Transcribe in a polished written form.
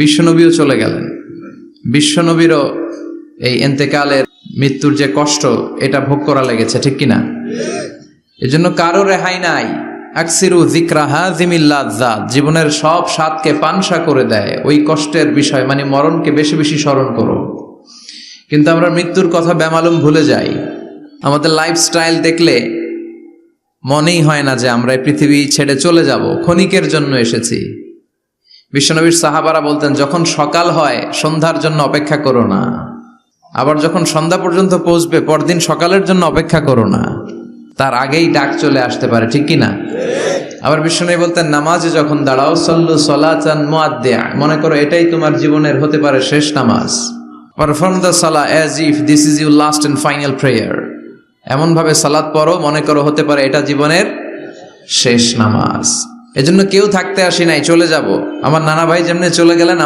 বিশ্বনবীও চলে গেলেন। বিশ্বনবীরও এই ইন্তেকালের মৃত্যুর যে কষ্ট এটা ভোগ করা লেগেছে, ঠিক কিনা? এজন্য কারো রেহাই নাই। আকসিরু যিকরা হাযিমিল লাযযাত, জীবনের সব স্বাদকে পানসা করে দেয় ওই কষ্টের বিষয়, মানে মরণকে বেশি বেশি স্মরণ করো। কিন্তু আমরা মৃত্যুর কথা বেমালুম ভুলে যাই। আমাদের লাইফস্টাইল দেখলে মনেই হয় না যে আমরা এই পৃথিবী ছেড়ে চলে যাব, ক্ষণিকের জন্য এসেছি। বিশ্বনবীর সাহাবারা বলতেন, যখন সকাল হয় সন্ধ্যার জন্য অপেক্ষা করো না, আবার যখন সন্ধ্যা পর্যন্ত পৌঁছবে পরদিন সকালের জন্য অপেক্ষা করো না, তার আগেই ডাক চলে আসতে পারে, ঠিক কিনা? আবার বিশ্বনবী বলতেন, নামাজে যখন দাঁড়াও সল্লু সলাতান মুআদ্দিয়া, মনে করো এটাই তোমার জীবনের হতে পারে শেষ নামাজ। পারফর্ম দ্য সালাহ as if this is your last and final prayer, এমন ভাবে সালাত পড়ো মনে করো হতে পারে এটা জীবনের শেষ নামাজ। এজন্য কেউ থাকতে আসি নাই, চলে যাব। আমার নানা ভাই যেমনি চলে গেলেন